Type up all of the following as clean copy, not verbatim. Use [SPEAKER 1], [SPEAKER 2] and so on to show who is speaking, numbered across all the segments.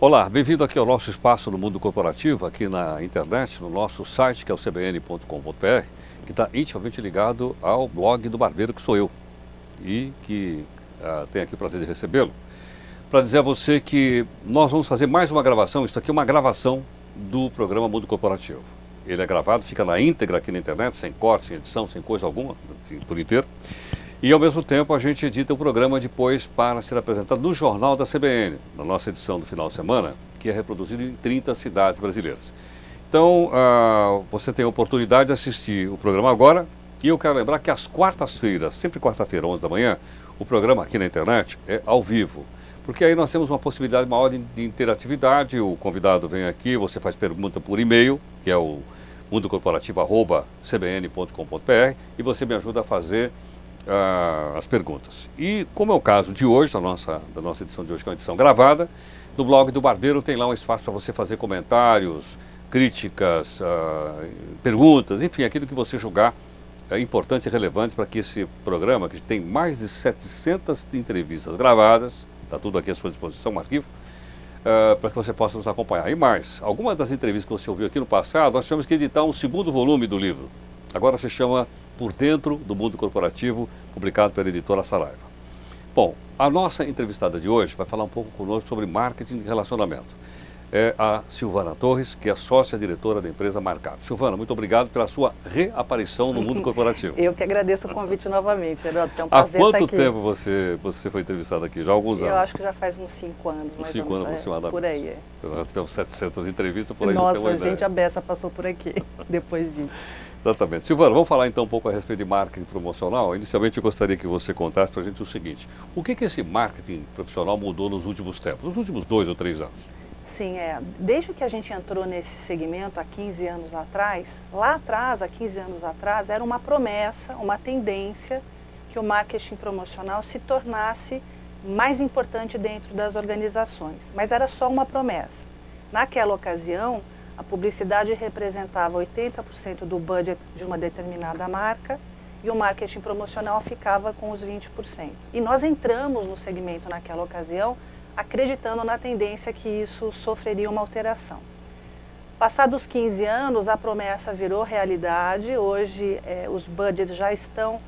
[SPEAKER 1] Olá, bem-vindo aqui ao nosso espaço no mundo corporativo, aqui na internet, no nosso site, que é o cbn.com.br, que está intimamente ligado ao blog do Barbeiro, que sou eu, e que tenho aqui o prazer de recebê-lo, para dizer a você que nós vamos fazer mais uma gravação. Isso aqui é uma gravação do programa Mundo Corporativo. Ele é gravado, fica na íntegra aqui na internet, sem corte, sem edição, sem coisa alguma, assim, por inteiro. E, ao mesmo tempo, a gente edita o programa depois para ser apresentado no Jornal da CBN, na nossa edição do final de semana, que é reproduzido em 30 cidades brasileiras. Então, você tem a oportunidade de assistir o programa agora. E eu quero lembrar que às quartas-feiras, sempre quarta-feira, 11 da manhã, o programa aqui na internet é ao vivo. Porque aí nós temos uma possibilidade maior de interatividade. O convidado vem aqui, você faz pergunta por e-mail, que é o mundocorporativo@cbn.com.br, e você me ajuda a fazer as perguntas. E como é o caso de hoje, da nossa edição de hoje, que é uma edição gravada, no blog do Barbeiro tem lá um espaço para você fazer comentários, críticas, perguntas, enfim, aquilo que você julgar importante e relevante para que esse programa, que tem mais de 700 entrevistas gravadas, está tudo aqui à sua disposição, um arquivo, para que você possa nos acompanhar. E mais, algumas das entrevistas que você ouviu aqui no passado, nós tivemos que editar um segundo volume do livro. Agora se chama Por Dentro do Mundo Corporativo, publicado pela editora Saraiva. Bom, a nossa entrevistada de hoje vai falar um pouco conosco sobre marketing de relacionamento. É a Silvana Torres, que é sócia-diretora da empresa Marcap. Silvana, muito obrigado pela sua reaparição no mundo corporativo.
[SPEAKER 2] Eu que agradeço o convite novamente, Heródoto. É um prazer estar aqui.
[SPEAKER 1] Há quanto tempo você foi entrevistada aqui? Já há alguns anos?
[SPEAKER 2] Eu acho que já faz uns 5 anos.
[SPEAKER 1] Uns 5 anos aproximadamente.
[SPEAKER 2] Por aí, é.
[SPEAKER 1] Nós tivemos 700 entrevistas, por aí
[SPEAKER 2] Nossa,
[SPEAKER 1] já tem uma ideia.
[SPEAKER 2] gente, a beça passou por aqui, depois disso.
[SPEAKER 1] Exatamente. Silvana, vamos falar então um pouco a respeito de marketing promocional. Inicialmente eu gostaria que você contasse para a gente o seguinte: o que esse marketing profissional mudou nos últimos tempos, nos últimos 2 ou 3 anos?
[SPEAKER 2] Sim, desde que a gente entrou nesse segmento há 15 anos atrás, lá atrás, há 15 anos atrás, era uma promessa, uma tendência que o marketing promocional se tornasse mais importante dentro das organizações. Mas era só uma promessa. Naquela ocasião, a publicidade representava 80% do budget de uma determinada marca e o marketing promocional ficava com os 20%. E nós entramos no segmento naquela ocasião acreditando na tendência que isso sofreria uma alteração. Passados 15 anos, a promessa virou realidade. Hoje, os budgets já estão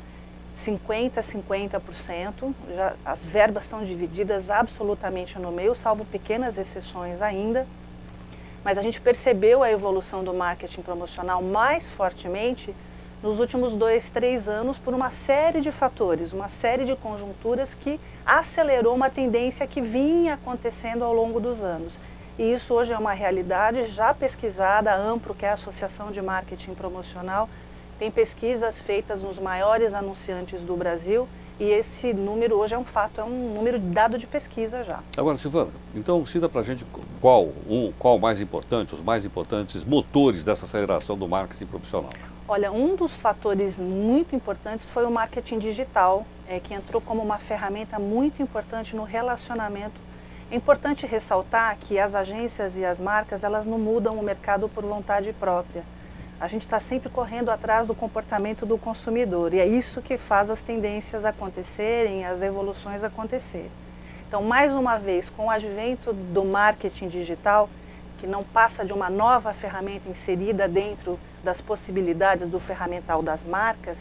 [SPEAKER 2] 50%, as verbas estão divididas absolutamente no meio, salvo pequenas exceções ainda. Mas a gente percebeu a evolução do marketing promocional mais fortemente nos últimos 2, 3 anos por uma série de fatores, uma série de conjunturas que acelerou uma tendência que vinha acontecendo ao longo dos anos. E isso hoje é uma realidade já pesquisada. A Ampro, que é a Associação de Marketing Promocional, tem pesquisas feitas nos maiores anunciantes do Brasil. E esse número hoje é um fato, é um número dado de pesquisa já.
[SPEAKER 1] Agora, Silvana, então cita para a gente qual o mais importante, os mais importantes motores dessa aceleração do marketing profissional.
[SPEAKER 2] Olha, um dos fatores muito importantes foi o marketing digital, que entrou como uma ferramenta muito importante no relacionamento. É importante ressaltar que as agências e as marcas, elas não mudam o mercado por vontade própria. A gente está sempre correndo atrás do comportamento do consumidor e é isso que faz as tendências acontecerem, as evoluções acontecerem. Então, mais uma vez, com o advento do marketing digital, que não passa de uma nova ferramenta inserida dentro das possibilidades do ferramental das marcas,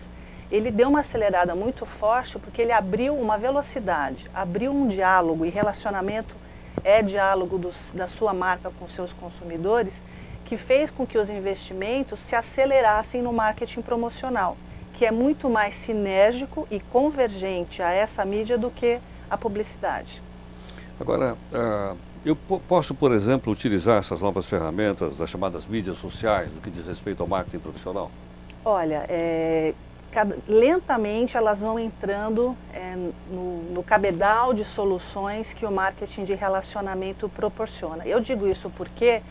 [SPEAKER 2] ele deu uma acelerada muito forte porque ele abriu uma velocidade, abriu um diálogo, e relacionamento é diálogo da sua marca com seus consumidores, que fez com que os investimentos se acelerassem no marketing promocional, que é muito mais sinérgico e convergente a essa mídia do que a publicidade.
[SPEAKER 1] Agora, eu posso, por exemplo, utilizar essas novas ferramentas, as chamadas mídias sociais, no que diz respeito ao marketing profissional?
[SPEAKER 2] Olha, lentamente elas vão entrando no cabedal de soluções que o marketing de relacionamento proporciona. Eu digo isso porque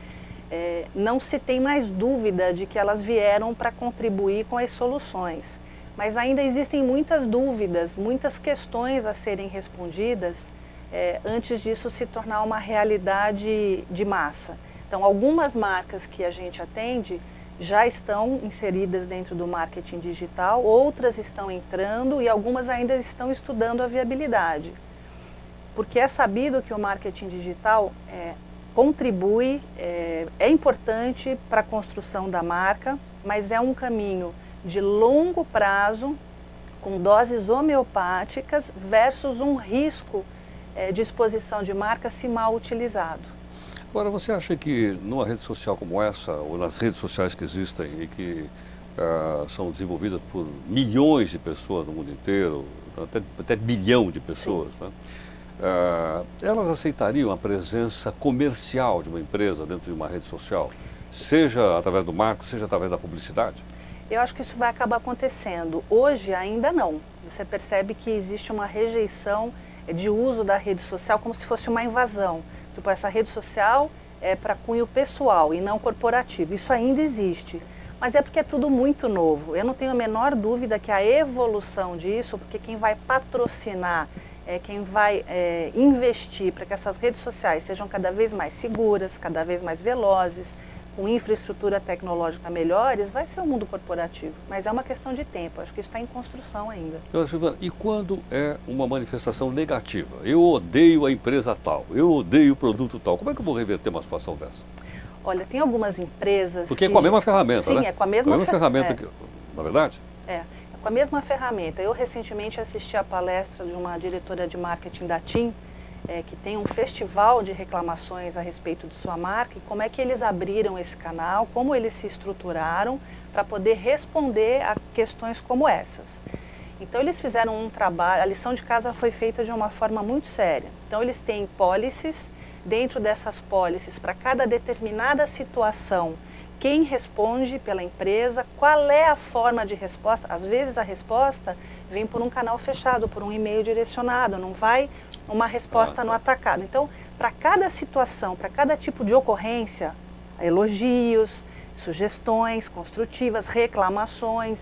[SPEAKER 2] não se tem mais dúvida de que elas vieram para contribuir com as soluções. Mas ainda existem muitas dúvidas, muitas questões a serem respondidas antes disso se tornar uma realidade de massa. Então, algumas marcas que a gente atende já estão inseridas dentro do marketing digital, outras estão entrando e algumas ainda estão estudando a viabilidade. Porque é sabido que o marketing digital contribui, é importante para a construção da marca, mas é um caminho de longo prazo, com doses homeopáticas versus um risco de exposição de marca se mal utilizado.
[SPEAKER 1] Agora, você acha que numa rede social como essa, ou nas redes sociais que existem e que são desenvolvidas por milhões de pessoas no mundo inteiro, até bilhão de pessoas, né? Elas aceitariam a presença comercial de uma empresa dentro de uma rede social, seja através do marketing, seja através da publicidade?
[SPEAKER 2] Eu acho que isso vai acabar acontecendo. Hoje ainda não. Você percebe que existe uma rejeição de uso da rede social como se fosse uma invasão. Tipo, essa rede social é para cunho pessoal e não corporativo. Isso ainda existe. Mas é porque é tudo muito novo. Eu não tenho a menor dúvida que a evolução disso, porque quem vai patrocinar, quem vai investir para que essas redes sociais sejam cada vez mais seguras, cada vez mais velozes, com infraestrutura tecnológica melhores, vai ser o mundo corporativo. Mas é uma questão de tempo, acho que isso está em construção ainda.
[SPEAKER 1] Então, Silvana, e quando é uma manifestação negativa? Eu odeio a empresa tal, eu odeio o produto tal. Como é que eu vou reverter uma situação dessa?
[SPEAKER 2] Olha, tem algumas empresas...
[SPEAKER 1] Porque é com a mesma ferramenta, né?
[SPEAKER 2] Sim, é com a mesma
[SPEAKER 1] ferramenta, que, na verdade?
[SPEAKER 2] É com a mesma ferramenta. Eu recentemente assisti a palestra de uma diretora de marketing da TIM, que tem um festival de reclamações a respeito de sua marca, e como é que eles abriram esse canal, como eles se estruturaram para poder responder a questões como essas. Então eles fizeram um trabalho, a lição de casa foi feita de uma forma muito séria. Então eles têm policies, dentro dessas policies, para cada determinada situação, quem responde pela empresa, qual é a forma de resposta. Às vezes a resposta vem por um canal fechado, por um e-mail direcionado, não vai uma resposta no atacado. Então, para cada situação, para cada tipo de ocorrência, elogios, sugestões construtivas, reclamações,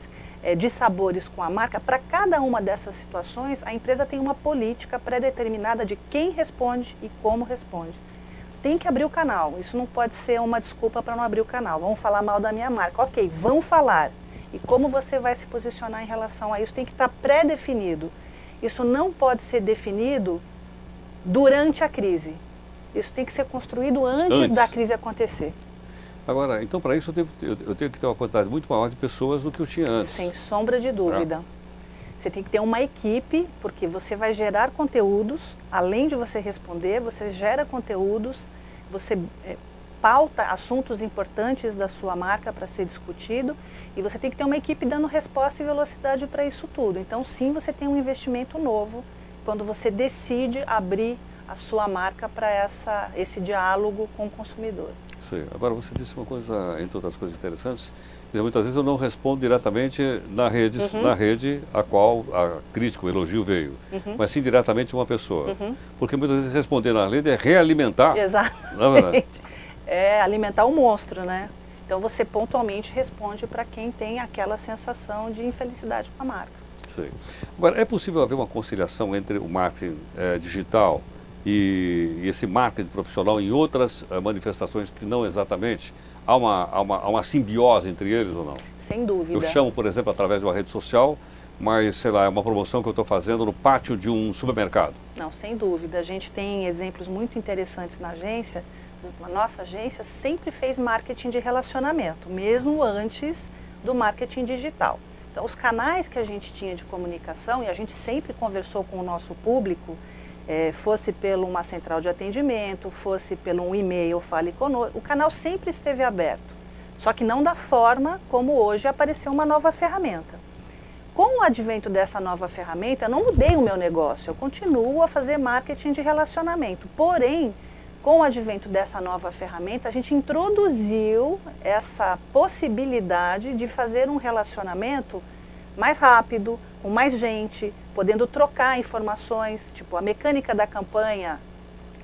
[SPEAKER 2] dissabores com a marca, para cada uma dessas situações, a empresa tem uma política pré-determinada de quem responde e como responde. Tem que abrir o canal, isso não pode ser uma desculpa para não abrir o canal. Vamos falar mal da minha marca, ok, vão falar. E como você vai se posicionar em relação a isso tem que estar pré-definido. Isso não pode ser definido durante a crise. Isso tem que ser construído antes da crise acontecer.
[SPEAKER 1] Agora, então para isso eu tenho que ter uma quantidade muito maior de pessoas do que eu tinha antes.
[SPEAKER 2] Sem sombra de dúvida. Você tem que ter uma equipe, porque você vai gerar conteúdos, além de você responder, você gera conteúdos, você pauta assuntos importantes da sua marca para ser discutido, e você tem que ter uma equipe dando resposta e velocidade para isso tudo. Então sim, você tem um investimento novo quando você decide abrir a sua marca para esse diálogo com o consumidor.
[SPEAKER 1] Sim. Agora você disse uma coisa, entre outras coisas interessantes, que muitas vezes eu não respondo diretamente na rede a qual a crítica, o elogio veio, mas sim diretamente uma pessoa. Porque muitas vezes responder na rede é realimentar.
[SPEAKER 2] Exatamente. É alimentar o monstro, né? Então você pontualmente responde para quem tem aquela sensação de infelicidade com a marca.
[SPEAKER 1] Sim. Agora, é possível haver uma conciliação entre o marketing digital e esse marketing profissional em outras manifestações que não exatamente? Há uma simbiose entre eles ou não?
[SPEAKER 2] Sem dúvida.
[SPEAKER 1] Eu chamo, por exemplo, através de uma rede social, mas, sei lá, é uma promoção que eu estou fazendo no pátio de um supermercado.
[SPEAKER 2] Não, sem dúvida. A gente tem exemplos muito interessantes na agência. A nossa agência sempre fez marketing de relacionamento, mesmo antes do marketing digital. Então, os canais que a gente tinha de comunicação, e a gente sempre conversou com o nosso público, fosse pelo uma central de atendimento, fosse pelo um e-mail, fale conosco, o canal sempre esteve aberto. Só que não da forma como hoje apareceu uma nova ferramenta. Com o advento dessa nova ferramenta, eu não mudei o meu negócio, eu continuo a fazer marketing de relacionamento. Porém, com o advento dessa nova ferramenta, a gente introduziu essa possibilidade de fazer um relacionamento mais rápido, com mais gente, podendo trocar informações, tipo a mecânica da campanha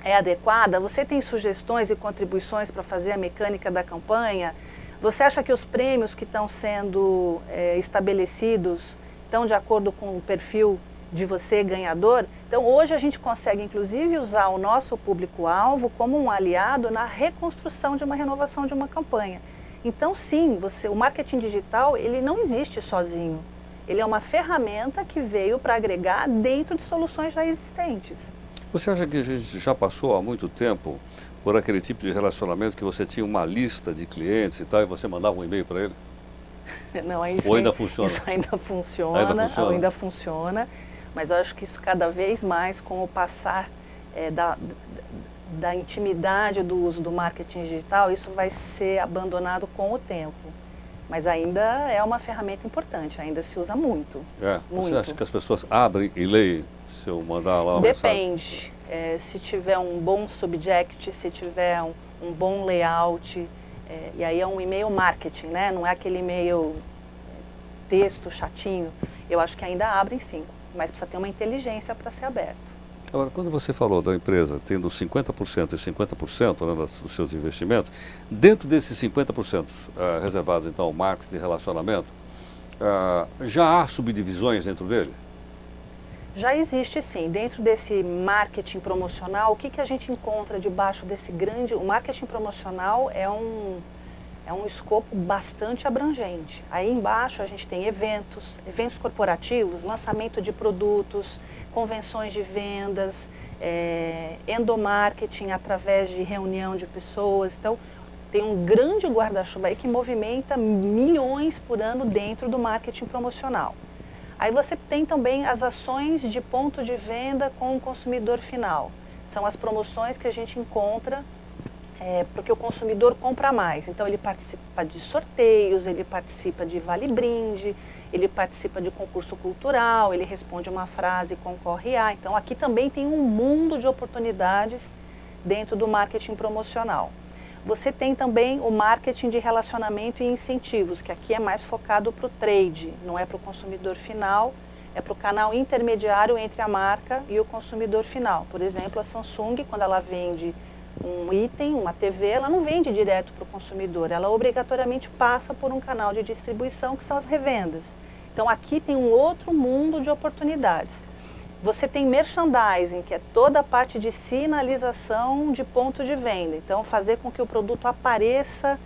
[SPEAKER 2] é adequada, você tem sugestões e contribuições para fazer a mecânica da campanha, você acha que os prêmios que estão sendo estabelecidos estão de acordo com o perfil de você ganhador? Então hoje a gente consegue inclusive usar o nosso público-alvo como um aliado na reconstrução de uma renovação de uma campanha. Então sim, o marketing digital ele não existe sozinho. Ele é uma ferramenta que veio para agregar dentro de soluções já existentes.
[SPEAKER 1] Você acha que a gente já passou há muito tempo por aquele tipo de relacionamento que você tinha uma lista de clientes e tal, e você mandava um e-mail para ele?
[SPEAKER 2] Não,
[SPEAKER 1] Ou ainda funciona?
[SPEAKER 2] Isso ainda funciona, ainda funciona, mas eu acho que isso cada vez mais, com o passar da intimidade do uso do marketing digital, isso vai ser abandonado com o tempo. Mas ainda é uma ferramenta importante, ainda se usa muito.
[SPEAKER 1] Muito. Você acha que as pessoas abrem e leem se eu mandar lá uma mensagem?
[SPEAKER 2] Depende. Se tiver um bom subject, se tiver um bom layout, e aí é um e-mail marketing, né? Não é aquele e-mail texto chatinho. Eu acho que ainda abrem sim, mas precisa ter uma inteligência para ser aberto.
[SPEAKER 1] Agora, quando você falou da empresa tendo 50% e 50%, né, dos seus investimentos, dentro desses 50% reservados então ao marketing de relacionamento, já há subdivisões dentro dele?
[SPEAKER 2] Já existe sim. Dentro desse marketing promocional, o que a gente encontra debaixo desse grande... O marketing promocional é um escopo bastante abrangente. Aí embaixo a gente tem eventos corporativos, lançamento de produtos, convenções de vendas, endomarketing através de reunião de pessoas. Então, tem um grande guarda-chuva aí que movimenta milhões por ano dentro do marketing promocional. Aí você tem também as ações de ponto de venda com o consumidor final. São as promoções que a gente encontra porque o consumidor compra mais. Então ele participa de sorteios, ele participa de vale-brinde, ele participa de concurso cultural, ele responde uma frase e concorre a. Então aqui também tem um mundo de oportunidades dentro do marketing promocional. Você tem também o marketing de relacionamento e incentivos, que aqui é mais focado para o trade, não é para o consumidor final, é para o canal intermediário entre a marca e o consumidor final. Por exemplo, a Samsung, quando ela vende um item, uma TV, ela não vende direto para o consumidor, ela obrigatoriamente passa por um canal de distribuição, que são as revendas. Então aqui tem um outro mundo de oportunidades. Você tem merchandising, que é toda a parte de sinalização de ponto de venda. Então, fazer com que o produto apareça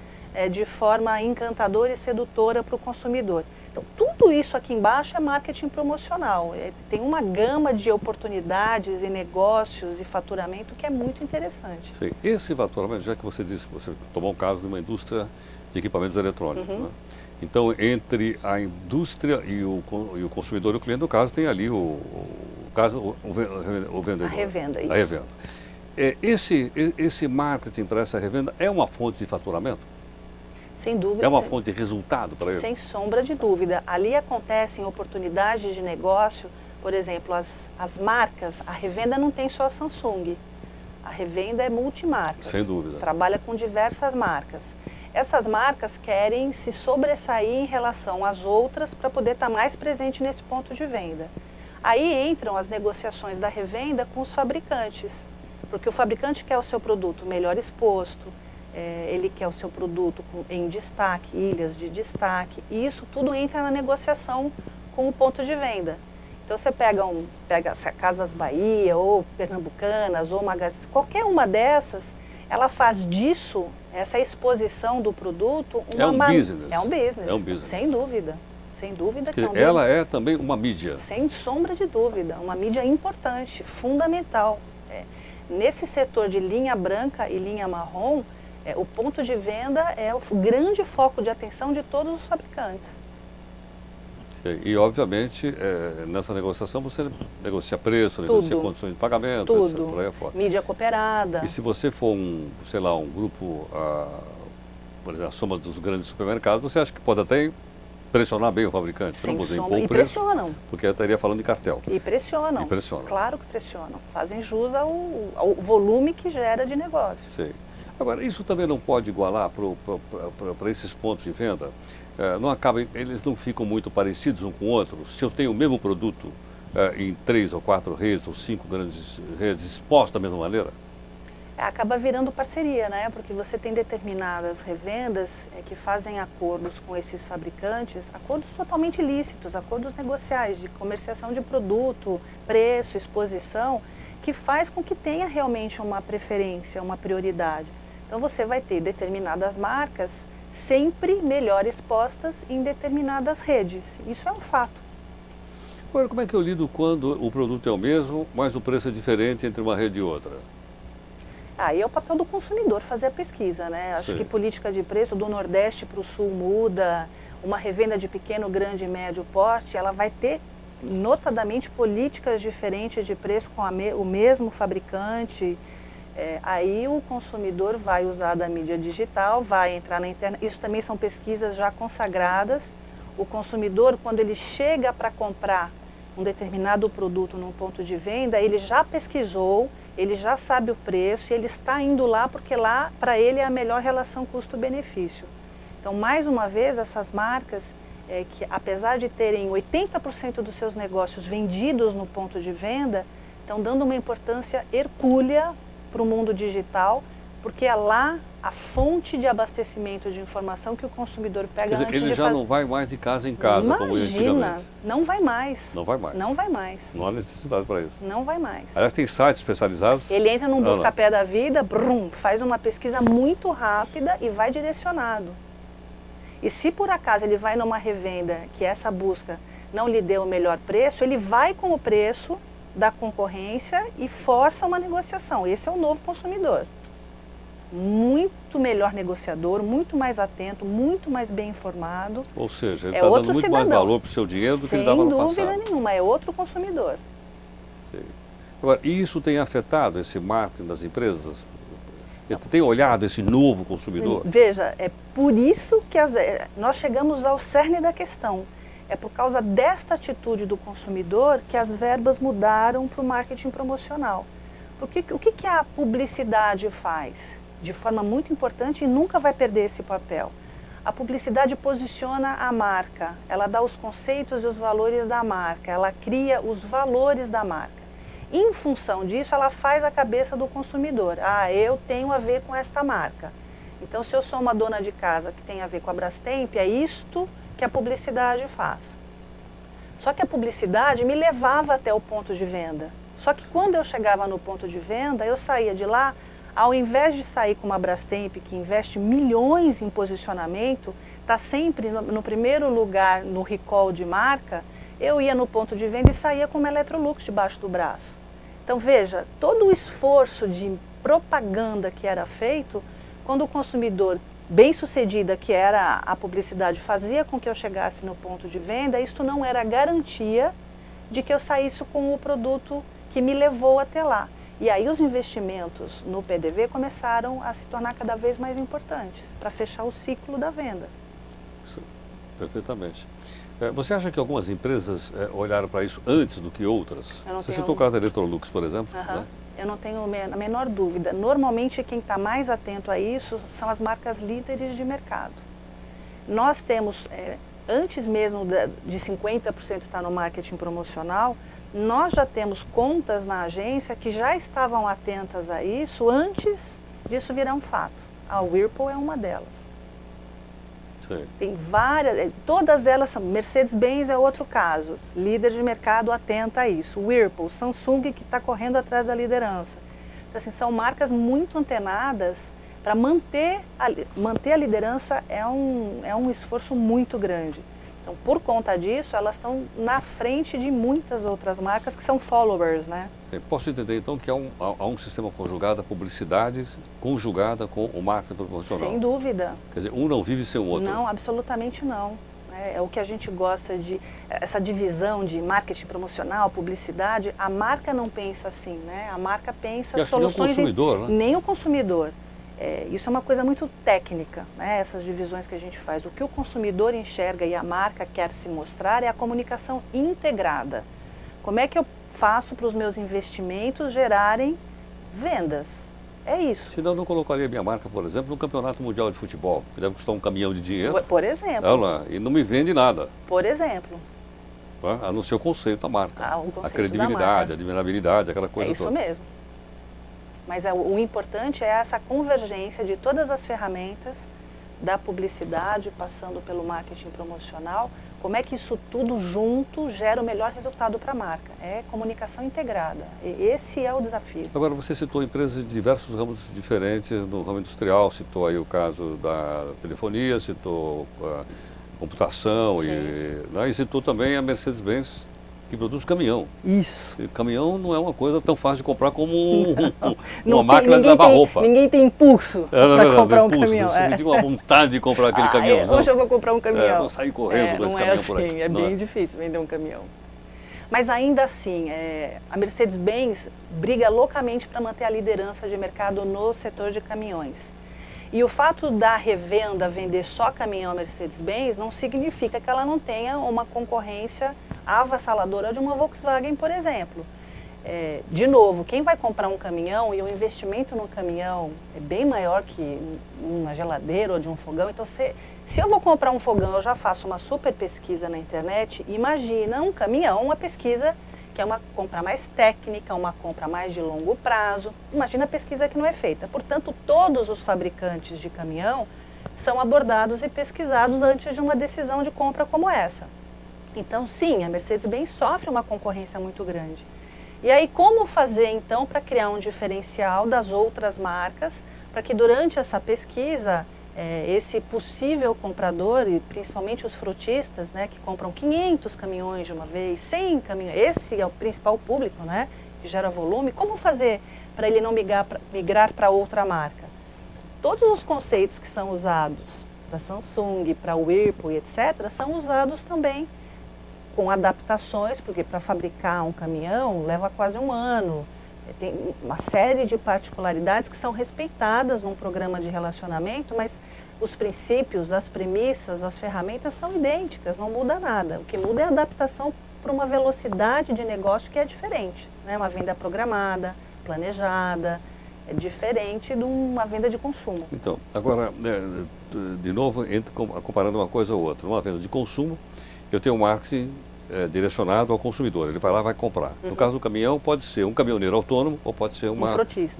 [SPEAKER 2] de forma encantadora e sedutora para o consumidor. Então, tudo isso aqui embaixo é marketing promocional. Tem uma gama de oportunidades e negócios e faturamento que é muito interessante.
[SPEAKER 1] Sim. Esse faturamento, já que você disse, você tomou um caso de uma indústria de equipamentos eletrônicos, né? Então, entre a indústria e o consumidor e o cliente, no caso, tem ali o vendedor.
[SPEAKER 2] A revenda, isso.
[SPEAKER 1] A revenda. Esse marketing para essa revenda é uma fonte de faturamento?
[SPEAKER 2] Sem dúvida.
[SPEAKER 1] É uma fonte de resultado para ele?
[SPEAKER 2] Sem sombra de dúvida. Ali acontecem oportunidades de negócio, por exemplo, as marcas, a revenda não tem só a Samsung. A revenda é multimarca.
[SPEAKER 1] Sem dúvida.
[SPEAKER 2] Trabalha com diversas marcas. Essas marcas querem se sobressair em relação às outras para poder estar mais presente nesse ponto de venda. Aí entram as negociações da revenda com os fabricantes, porque o fabricante quer o seu produto melhor exposto, ele quer o seu produto em destaque, ilhas de destaque, e isso tudo entra na negociação com o ponto de venda. Então você pega Casas Bahia, ou Pernambucanas, ou Magazine, qualquer uma dessas, ela faz disso, essa exposição do produto,
[SPEAKER 1] é um business.
[SPEAKER 2] É um business,
[SPEAKER 1] é um business.
[SPEAKER 2] Sem dúvida. Sem dúvida que é um
[SPEAKER 1] ela é também uma mídia.
[SPEAKER 2] Sem sombra de dúvida, uma mídia importante, fundamental. Nesse setor de linha branca e linha marrom, o ponto de venda é o grande foco de atenção de todos os fabricantes.
[SPEAKER 1] E, obviamente, nessa negociação você negocia preço, negocia condições de pagamento, etc. Por aí afora.
[SPEAKER 2] Mídia cooperada.
[SPEAKER 1] E se você for sei lá, um grupo, por exemplo, a soma dos grandes supermercados, você acha que pode até pressionar bem o fabricante?
[SPEAKER 2] Sem
[SPEAKER 1] não vou
[SPEAKER 2] sombra.
[SPEAKER 1] impor o preço,
[SPEAKER 2] pressionam.
[SPEAKER 1] porque eu estaria falando de cartel.
[SPEAKER 2] E pressionam.
[SPEAKER 1] E pressionam.
[SPEAKER 2] Claro que pressionam. Fazem jus ao volume que gera de negócio.
[SPEAKER 1] Sei. Agora, isso também não pode igualar para esses pontos de venda? Eles não ficam muito parecidos um com o outro? Se eu tenho o mesmo produto em 3 ou 4 redes ou 5 grandes redes expostos da mesma maneira?
[SPEAKER 2] Acaba virando parceria, né? Porque você tem determinadas revendas que fazem acordos com esses fabricantes, acordos totalmente lícitos, acordos negociais de comerciação de produto, preço, exposição, que faz com que tenha realmente uma preferência, uma prioridade. Então você vai ter determinadas marcas sempre melhor expostas em determinadas redes. Isso é um fato.
[SPEAKER 1] Agora, como é que eu lido quando o produto é o mesmo, mas o preço é diferente entre uma rede e outra?
[SPEAKER 2] Aí é o papel do consumidor fazer a pesquisa, né? Acho
[SPEAKER 1] Sim.
[SPEAKER 2] que política de preço do Nordeste para o Sul muda, uma revenda de pequeno, grande e médio porte, ela vai ter notadamente políticas diferentes de preço com o mesmo fabricante. Aí o consumidor vai usar da mídia digital, vai entrar na internet. Isso também são pesquisas já consagradas. O consumidor, quando ele chega para comprar um determinado produto num ponto de venda, ele já pesquisou, ele já sabe o preço e ele está indo lá porque lá para ele é a melhor relação custo-benefício. Então, mais uma vez, essas marcas, que apesar de terem 80% dos seus negócios vendidos no ponto de venda, estão dando uma importância hercúlea para o mundo digital, porque é lá a fonte de abastecimento de informação que o consumidor pega.
[SPEAKER 1] Quer dizer,
[SPEAKER 2] antes
[SPEAKER 1] ele
[SPEAKER 2] de
[SPEAKER 1] já não vai mais de casa em casa,
[SPEAKER 2] Imagina,
[SPEAKER 1] como antigamente.
[SPEAKER 2] não vai mais.
[SPEAKER 1] Não vai mais.
[SPEAKER 2] Não vai mais.
[SPEAKER 1] Não há necessidade para isso.
[SPEAKER 2] Não vai mais.
[SPEAKER 1] Aliás, tem sites especializados.
[SPEAKER 2] Ele entra num busca-pé da vida, brum, faz uma pesquisa muito rápida e vai direcionado. E se por acaso ele vai numa revenda que essa busca não lhe deu o melhor preço, ele vai com o preço da concorrência e força uma negociação. Esse é o novo consumidor. Muito melhor negociador, muito mais atento, muito mais bem informado.
[SPEAKER 1] Ou seja, ele está dando muito mais valor para o seu dinheiro do que ele dava no passado.
[SPEAKER 2] Sem dúvida nenhuma, é outro consumidor.
[SPEAKER 1] Sim. Agora, e isso tem afetado esse marketing das empresas? Ele tem olhado esse novo consumidor?
[SPEAKER 2] Veja, é por isso que nós chegamos ao cerne da questão. É por causa desta atitude do consumidor que as verbas mudaram para o marketing promocional. Porque o que a publicidade faz? De forma muito importante e nunca vai perder esse papel. A publicidade posiciona a marca, ela dá os conceitos e os valores da marca, ela cria os valores da marca. Em função disso, ela faz a cabeça do consumidor. Ah, eu tenho a ver com esta marca. Então, se eu sou uma dona de casa que tem a ver com a Brastemp, é isto que a publicidade faz. Só que a publicidade me levava até o ponto de venda. Só que quando eu chegava no ponto de venda, eu saía de lá, ao invés de sair com uma Brastemp que investe milhões em posicionamento, está sempre no primeiro lugar no recall de marca, eu ia no ponto de venda e saía com uma Electrolux debaixo do braço. Então veja, todo o esforço de propaganda que era feito, quando o consumidor bem sucedida que era a publicidade fazia com que eu chegasse no ponto de venda, isto não era garantia de que eu saísse com o produto que me levou até lá. E aí os investimentos no PDV começaram a se tornar cada vez mais importantes para fechar o ciclo da venda.
[SPEAKER 1] Sim, perfeitamente. Você acha que algumas empresas olharam para isso antes do que outras? Você citou o caso da Electrolux, por exemplo. Né?
[SPEAKER 2] Eu não tenho a menor dúvida. Normalmente quem está mais atento a isso são as marcas líderes de mercado. Nós temos, antes mesmo de 50% estar no marketing promocional, nós já temos contas na agência que já estavam atentas a isso antes disso virar um fato. A Whirlpool é uma delas.
[SPEAKER 1] Sim.
[SPEAKER 2] Tem várias, todas elas são, Mercedes-Benz é outro caso, líder de mercado atenta a isso. Whirlpool, Samsung que está correndo atrás da liderança. Então, assim, são marcas muito antenadas para manter a liderança é um esforço muito grande. Então, por conta disso, elas estão na frente de muitas outras marcas que são followers, né?
[SPEAKER 1] Posso entender, então, que há um sistema conjugado, a publicidade conjugada com o marketing promocional?
[SPEAKER 2] Sem dúvida.
[SPEAKER 1] Quer dizer, um não vive sem o outro?
[SPEAKER 2] Não, absolutamente não. É o que a gente gosta de, essa divisão de marketing promocional, publicidade, a marca não pensa assim, né? A marca pensa soluções...
[SPEAKER 1] Nem o consumidor, né?
[SPEAKER 2] Nem o consumidor. Isso é uma coisa muito técnica, né? Essas divisões que a gente faz. O que o consumidor enxerga e a marca quer se mostrar é a comunicação integrada. Como é que eu faço para os meus investimentos gerarem vendas? É isso.
[SPEAKER 1] Senão eu não colocaria minha marca, por exemplo, no Campeonato Mundial de Futebol, que deve custar um caminhão de dinheiro.
[SPEAKER 2] Por exemplo.
[SPEAKER 1] E não me vende nada.
[SPEAKER 2] Por exemplo.
[SPEAKER 1] A não ser o conceito da marca.
[SPEAKER 2] O conceito
[SPEAKER 1] a credibilidade, a admirabilidade, aquela coisa toda.
[SPEAKER 2] É isso mesmo. Mas o importante é essa convergência de todas as ferramentas da publicidade, passando pelo marketing promocional, como é que isso tudo junto gera o melhor resultado para a marca. É comunicação integrada. Esse é o desafio. Agora,
[SPEAKER 1] você citou empresas de diversos ramos diferentes, no ramo industrial, citou aí o caso da telefonia, citou a computação e citou também a Mercedes-Benz, que produz caminhão.
[SPEAKER 2] Isso.
[SPEAKER 1] E caminhão não é uma coisa tão fácil de comprar como
[SPEAKER 2] Não
[SPEAKER 1] uma máquina de lavar roupa.
[SPEAKER 2] Ninguém tem impulso para comprar um caminhão.
[SPEAKER 1] Você tem uma vontade de comprar aquele caminhão.
[SPEAKER 2] Hoje eu vou comprar um caminhão.
[SPEAKER 1] Vou sair correndo com esse caminhão por aqui.
[SPEAKER 2] É bem difícil vender um caminhão. Mas ainda assim, a Mercedes-Benz briga loucamente para manter a liderança de mercado no setor de caminhões. E o fato da revenda vender só caminhão Mercedes-Benz não significa que ela não tenha uma concorrência avassaladora de uma Volkswagen, por exemplo. De novo, quem vai comprar um caminhão e o investimento no caminhão é bem maior que uma geladeira ou de um fogão, então se eu vou comprar um fogão, eu já faço uma super pesquisa na internet. Imagina um caminhão, uma pesquisa que é uma compra mais técnica, uma compra mais de longo prazo. Imagina a pesquisa que não é feita. Portanto, todos os fabricantes de caminhão são abordados e pesquisados antes de uma decisão de compra como essa. Então, sim, a Mercedes-Benz sofre uma concorrência muito grande. E aí, como fazer, então, para criar um diferencial das outras marcas, para que durante essa pesquisa, esse possível comprador, e principalmente os frotistas, né, que compram 500 caminhões de uma vez, 100 caminhões, esse é o principal público, né, que gera volume, como fazer para ele não migrar para outra marca? Todos os conceitos que são usados para Samsung, para Whirlpool, etc., são usados também com adaptações, porque para fabricar um caminhão leva quase um ano. Tem uma série de particularidades que são respeitadas num programa de relacionamento, mas os princípios, as premissas, as ferramentas são idênticas, não muda nada. O que muda é a adaptação para uma velocidade de negócio que é diferente, né? Uma venda programada, planejada, é diferente de uma venda de consumo.
[SPEAKER 1] Então, agora, de novo, comparando uma coisa ou outra. Uma venda de consumo, eu tenho um marketing direcionado ao consumidor, ele vai lá e vai comprar. No caso do caminhão, pode ser um caminhoneiro autônomo ou pode ser um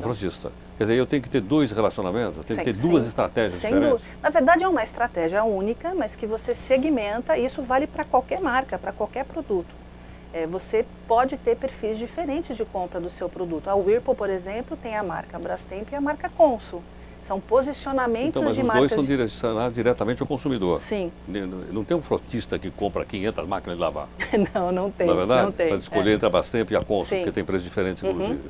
[SPEAKER 1] frotista. Quer dizer, eu tenho que ter dois relacionamentos, eu tenho que ter duas estratégias diferentes.
[SPEAKER 2] Na verdade, é uma estratégia única, mas que você segmenta, e isso vale para qualquer marca, para qualquer produto. Você pode ter perfis diferentes de compra do seu produto. A Whirlpool, por exemplo, tem a marca Brastemp e a marca Consul. São posicionamentos
[SPEAKER 1] então, mas
[SPEAKER 2] de
[SPEAKER 1] os
[SPEAKER 2] marcas...
[SPEAKER 1] dois são direcionados diretamente ao consumidor.
[SPEAKER 2] Sim.
[SPEAKER 1] Não tem um frotista que compra 500 máquinas de lavar.
[SPEAKER 2] Não tem.
[SPEAKER 1] Na verdade,
[SPEAKER 2] não tem.
[SPEAKER 1] Para escolher entre a Brastemp e a Consul, porque tem preços diferentes, inclusive.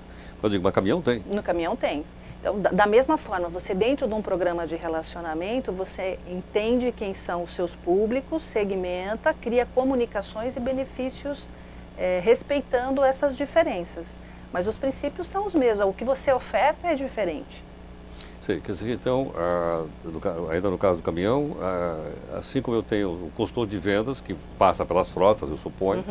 [SPEAKER 1] Eu digo, mas caminhão tem.
[SPEAKER 2] No caminhão tem. Então, da mesma forma, você dentro de um programa de relacionamento, você entende quem são os seus públicos, segmenta, cria comunicações e benefícios respeitando essas diferenças. Mas os princípios são os mesmos, o que você oferta é diferente.
[SPEAKER 1] Sim, quer dizer, então, ainda no caso do caminhão, assim como eu tenho o consultor de vendas, que passa pelas frotas, eu suponho,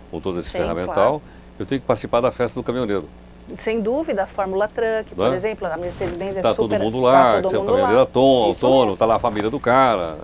[SPEAKER 1] com todo esse ferramental, claro. Eu tenho que participar da festa do caminhoneiro.
[SPEAKER 2] Sem dúvida, a Fórmula Truck, por exemplo, a Mercedes-Benz
[SPEAKER 1] tá super... Todo mundo lá, tem o caminhoneiro autônomo, está lá a família do cara.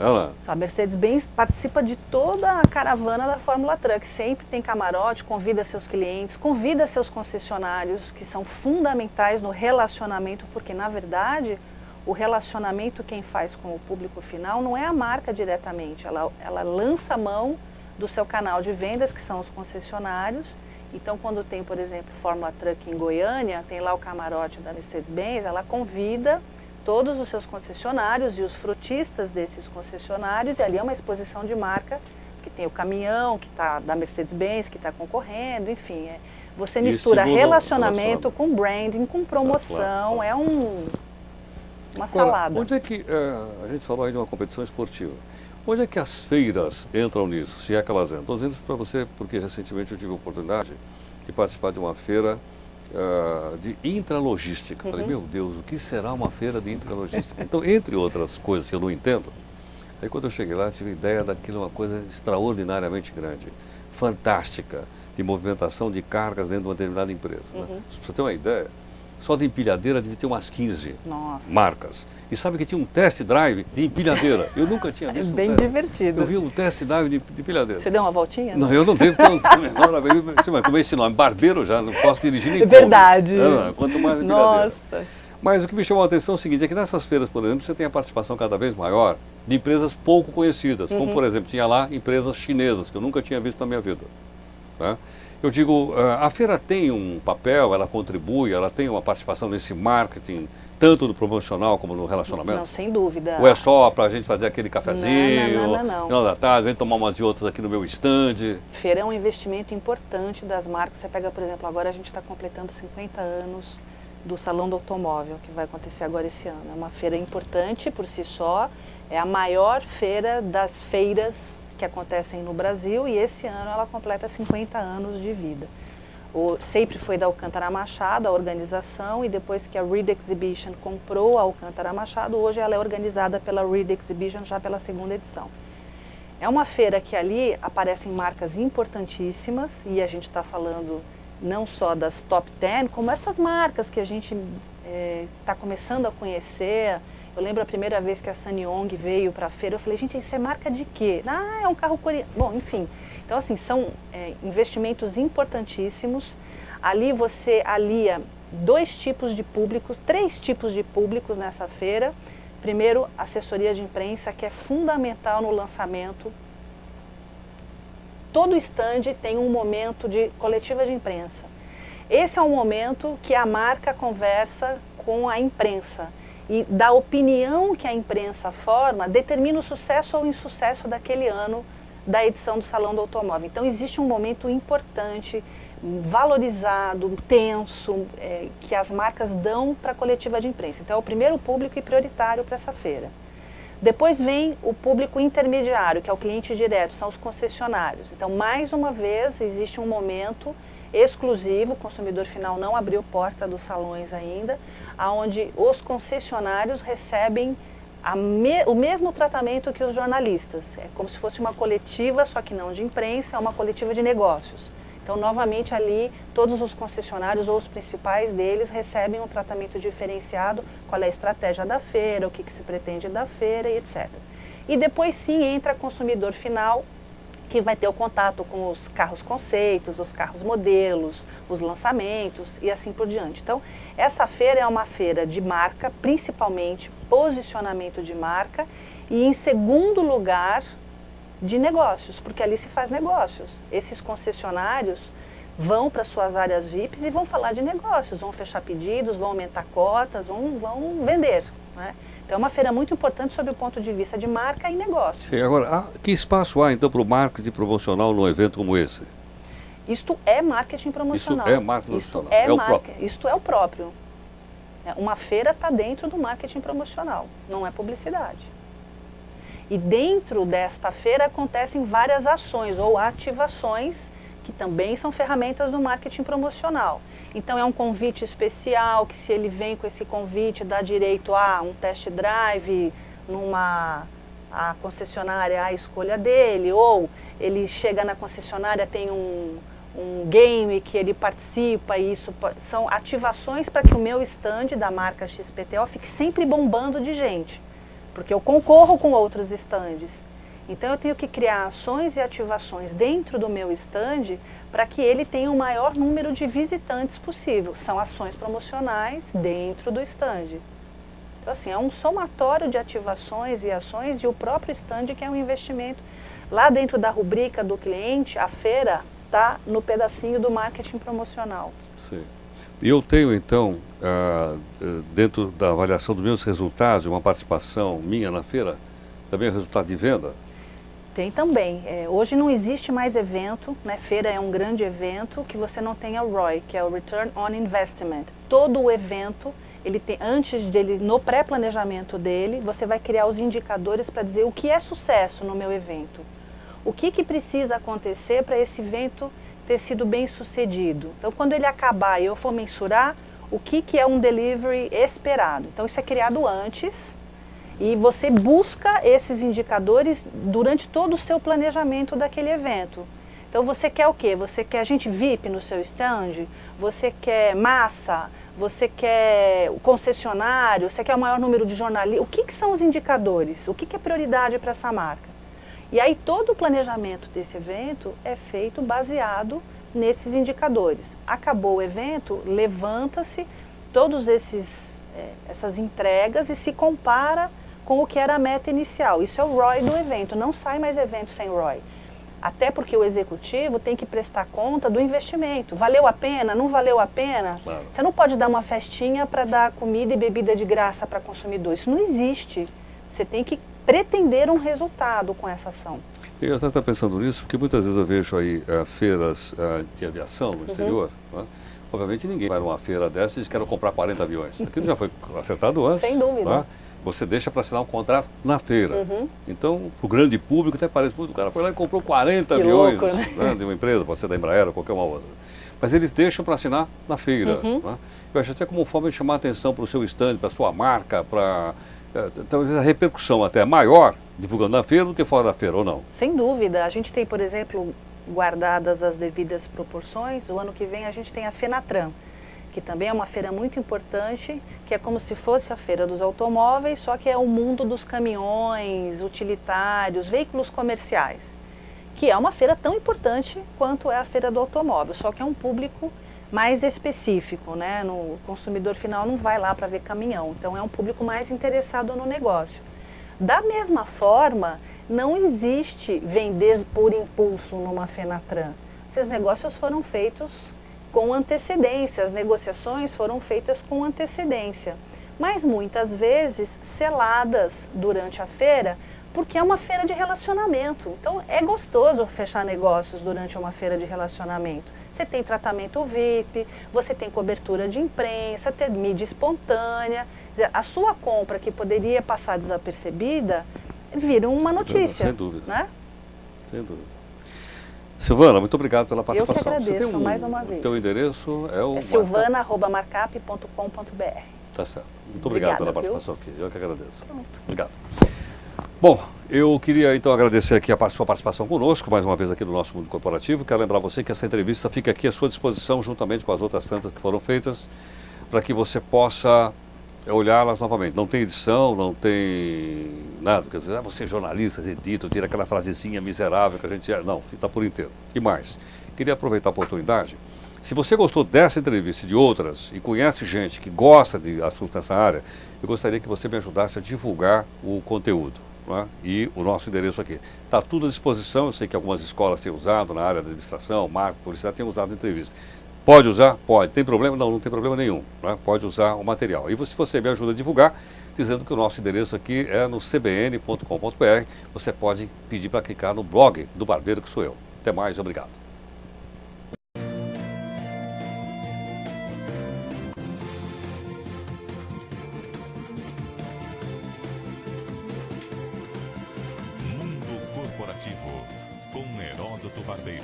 [SPEAKER 2] A Mercedes-Benz participa de toda a caravana da Fórmula Truck, sempre tem camarote, convida seus clientes, convida seus concessionários, que são fundamentais no relacionamento, porque na verdade o relacionamento quem faz com o público final não é a marca diretamente, ela lança a mão do seu canal de vendas, que são os concessionários. Então, quando tem, por exemplo, Fórmula Truck em Goiânia, tem lá o camarote da Mercedes-Benz, ela convida todos os seus concessionários e os frotistas desses concessionários, e ali é uma exposição de marca, que tem o caminhão que tá, da Mercedes-Benz, que está concorrendo, enfim. Você mistura relacionamento com branding, com promoção, é uma salada.
[SPEAKER 1] Onde é que, a gente falou aí de uma competição esportiva, onde é que as feiras entram nisso, se é que elas entram? Estou dizendo isso para você porque recentemente eu tive a oportunidade de participar de uma feira de intralogística. Falei, meu Deus, o que será uma feira de intralogística? Então, entre outras coisas que eu não entendo, aí quando eu cheguei lá, tive a ideia daquilo, uma coisa extraordinariamente grande, fantástica, de movimentação de cargas dentro de uma determinada empresa. Né? Para você ter uma ideia, só de empilhadeira devia ter umas 15 marcas. E sabe que tinha um test drive de empilhadeira. Eu nunca tinha visto
[SPEAKER 2] bem divertido.
[SPEAKER 1] Eu vi um test drive de empilhadeira.
[SPEAKER 2] Você deu uma voltinha?
[SPEAKER 1] Não, eu não dei, porque eu não tenho a menor vez. Como esse nome, barbeiro, já não posso dirigir nem
[SPEAKER 2] verdade.
[SPEAKER 1] Quanto mais empilhadeira.
[SPEAKER 2] Nossa.
[SPEAKER 1] Mas o que me chamou a atenção é o seguinte, é que nessas feiras, por exemplo, você tem a participação cada vez maior de empresas pouco conhecidas. Como, por exemplo, tinha lá empresas chinesas, que eu nunca tinha visto na minha vida. Tá? Eu digo, a feira tem um papel, ela contribui, ela tem uma participação nesse marketing, tanto no promocional como no relacionamento?
[SPEAKER 2] Não, sem dúvida.
[SPEAKER 1] Ou é só para a gente fazer aquele cafezinho,
[SPEAKER 2] não.
[SPEAKER 1] final da tarde, vem tomar umas de outras aqui no meu stand?
[SPEAKER 2] Feira é um investimento importante das marcas. Você pega, por exemplo, agora a gente está completando 50 anos do Salão do Automóvel, que vai acontecer agora esse ano. É uma feira importante por si só, é a maior feira das feiras que acontecem no Brasil e esse ano ela completa 50 anos de vida. Sempre foi da Alcântara Machado, a organização, e depois que a Reed Exhibition comprou a Alcântara Machado, hoje ela é organizada pela Reed Exhibition já pela segunda edição. É uma feira que ali aparecem marcas importantíssimas, e a gente está falando não só das top 10, como essas marcas que a gente está começando a conhecer. Eu lembro a primeira vez que a SsangYong veio para a feira, eu falei, gente, isso é marca de quê? Ah, é um carro coreano. Bom, enfim. Então, assim, são investimentos importantíssimos. Ali você alia dois tipos de públicos, três tipos de públicos nessa feira. Primeiro, assessoria de imprensa, que é fundamental no lançamento. Todo stand tem um momento de coletiva de imprensa. Esse é um momento que a marca conversa com a imprensa. E da opinião que a imprensa forma, determina o sucesso ou insucesso daquele ano da edição do Salão do Automóvel. Então existe um momento importante, valorizado, tenso, que as marcas dão para a coletiva de imprensa. Então é o primeiro público e prioritário para essa feira. Depois vem o público intermediário, que é o cliente direto, são os concessionários. Então, mais uma vez, existe um momento exclusivo, o consumidor final não abriu porta dos salões ainda, onde os concessionários recebem o mesmo tratamento que os jornalistas. É como se fosse uma coletiva, só que não de imprensa, é uma coletiva de negócios. Então, novamente, ali, todos os concessionários ou os principais deles recebem um tratamento diferenciado, qual é a estratégia da feira, o que se pretende da feira e etc. E depois, sim, entra consumidor final, que vai ter o contato com os carros conceitos, os carros modelos, os lançamentos e assim por diante. Então, essa feira é uma feira de marca, principalmente posicionamento de marca, e em segundo lugar, de negócios, porque ali se faz negócios. Esses concessionários vão para suas áreas VIPs e vão falar de negócios, vão fechar pedidos, vão aumentar cotas, vão vender, né? Então é uma feira muito importante sob o ponto de vista de marca e negócio.
[SPEAKER 1] Sim, agora, que espaço há então para o marketing promocional num evento como esse?
[SPEAKER 2] Isto é marketing promocional.
[SPEAKER 1] Isso é marketing promocional.
[SPEAKER 2] Isto é o próprio. Uma feira está dentro do marketing promocional, não é publicidade. E dentro desta feira acontecem várias ações ou ativações que também são ferramentas do marketing promocional. Então é um convite especial que, se ele vem com esse convite, dá direito a um test drive a concessionária à escolha dele, ou ele chega na concessionária, tem um game que ele participa, e isso são ativações para que o meu stand da marca XPTO fique sempre bombando de gente, porque eu concorro com outros stands. Então eu tenho que criar ações e ativações dentro do meu stand para que ele tenha o maior número de visitantes possível. São ações promocionais dentro do stand. Então, assim, é um somatório de ativações e ações, e o próprio stand que é um investimento. Lá dentro da rubrica do cliente, a feira está no pedacinho do marketing promocional.
[SPEAKER 1] Sim. E eu tenho, então, dentro da avaliação dos meus resultados, uma participação minha na feira, também o resultado de venda?
[SPEAKER 2] Tem também. Hoje não existe mais evento, né? Feira é um grande evento que você não tenha o ROI, que é o Return on Investment. Todo o evento, ele tem, antes dele, no pré-planejamento dele, você vai criar os indicadores para dizer o que é sucesso no meu evento. O que precisa acontecer para esse evento ter sido bem sucedido. Então, quando ele acabar e eu for mensurar, o que é um delivery esperado. Então, isso é criado antes. E você busca esses indicadores durante todo o seu planejamento daquele evento. Então você quer o quê? Você quer gente VIP no seu stand? Você quer massa? Você quer o concessionário? Você quer o maior número de jornalistas? O que são os indicadores? O que é prioridade para essa marca? E aí todo o planejamento desse evento é feito baseado nesses indicadores. Acabou o evento, levanta-se todos essas entregas e se compara com o que era a meta inicial. Isso é o ROI do evento, não sai mais evento sem ROI. Até porque o executivo tem que prestar conta do investimento. Valeu a pena? Não valeu a pena?
[SPEAKER 1] Claro.
[SPEAKER 2] Você não pode dar uma festinha para dar comida e bebida de graça para consumidor. Isso não existe. Você tem que pretender um resultado com essa ação.
[SPEAKER 1] Eu até estou pensando nisso, porque muitas vezes eu vejo aí feiras de aviação no exterior. Né? Obviamente ninguém vai numa feira dessa e diz que quero comprar 40 aviões. Aquilo já foi acertado antes.
[SPEAKER 2] Sem dúvida.
[SPEAKER 1] Né? Você deixa para assinar um contrato na feira. Então, para o grande público, até parece muito, o cara foi lá e comprou 40 aviões
[SPEAKER 2] louco,
[SPEAKER 1] né, de uma empresa, pode ser da Embraer ou qualquer uma outra. Mas eles deixam para assinar na feira. Né? Eu acho até como forma de chamar a atenção para o seu stand, para a sua marca, para talvez a repercussão até é maior divulgando na feira do que fora da feira, ou não?
[SPEAKER 2] Sem dúvida. A gente tem, por exemplo, guardadas as devidas proporções, o ano que vem a gente tem a Fenatran, que também é uma feira muito importante, que é como se fosse a feira dos automóveis, só que é o mundo dos caminhões, utilitários, veículos comerciais, que é uma feira tão importante quanto é a feira do automóvel, só que é um público mais específico, né? O consumidor final não vai lá para ver caminhão, então é um público mais interessado no negócio. Da mesma forma, não existe vender por impulso numa Fenatran. Esses negócios foram feitos com antecedência, as negociações foram feitas com antecedência, mas muitas vezes seladas durante a feira, porque é uma feira de relacionamento. Então é gostoso fechar negócios durante uma feira de relacionamento. Você tem tratamento VIP, você tem cobertura de imprensa, tem mídia espontânea. A sua compra, que poderia passar desapercebida, vira uma notícia.
[SPEAKER 1] Sem dúvida.
[SPEAKER 2] Né?
[SPEAKER 1] Sem dúvida. Silvana, muito obrigado pela participação.
[SPEAKER 2] Eu que agradeço,
[SPEAKER 1] Você tem
[SPEAKER 2] mais uma vez.
[SPEAKER 1] O teu endereço é o...
[SPEAKER 2] silvana@marcap.com.br.
[SPEAKER 1] Tá certo. Muito obrigado
[SPEAKER 2] Obrigada,
[SPEAKER 1] pela
[SPEAKER 2] viu?
[SPEAKER 1] participação aqui. Eu que agradeço.
[SPEAKER 2] Pronto.
[SPEAKER 1] Obrigado. Bom, eu queria então agradecer aqui a sua participação conosco, mais uma vez aqui no nosso Mundo Corporativo. Quero lembrar você que essa entrevista fica aqui à sua disposição, juntamente com as outras tantas que foram feitas, para que você possa olhá-las novamente. Não tem edição, não tem nada. Quer dizer, você jornalistas editam, tira aquela frasezinha miserável que a gente... Não, está por inteiro. E mais, queria aproveitar a oportunidade. Se você gostou dessa entrevista e de outras, e conhece gente que gosta de assuntos nessa área, eu gostaria que você me ajudasse a divulgar o conteúdo. Né? E o nosso endereço aqui. Está tudo à disposição, eu sei que algumas escolas têm usado na área da administração, marketing, publicidade, têm usado entrevistas. Pode usar? Pode. Tem problema? Não, não tem problema nenhum. Né? Pode usar o material. E se você me ajuda a divulgar, dizendo que o nosso endereço aqui é no cbn.com.br, você pode pedir para clicar no blog do Barbeiro que sou eu. Até mais, obrigado.
[SPEAKER 3] Mundo Corporativo, com Heródoto Barbeiro.